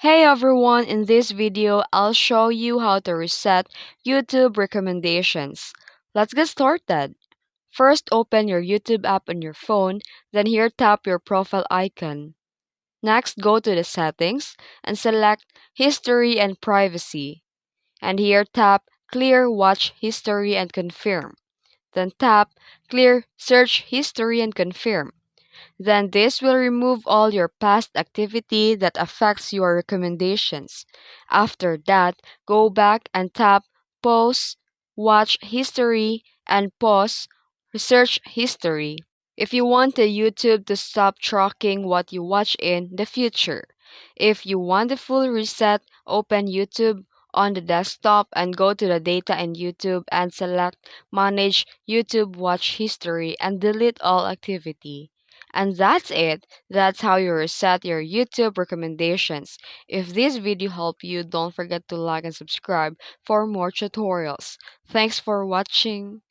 Hey everyone, in this video, I'll show you how to reset YouTube recommendations. Let's get started. First, open your YouTube app on your phone, then here tap your profile icon. Next, go to the settings and select History and Privacy. And here tap Clear Watch History and confirm. Then tap Clear Search History and confirm. Then this will remove all your past activity that affects your recommendations. After that, go back and tap Pause, Watch History, and Pause, Research History. If you want the YouTube to stop tracking what you watch in the future. If you want the full reset, open YouTube on the desktop and go to the data in YouTube and select Manage YouTube Watch History and delete all activity. And that's it. That's how you reset your YouTube recommendations. If this video helped you, don't forget to like and subscribe for more tutorials. Thanks for watching.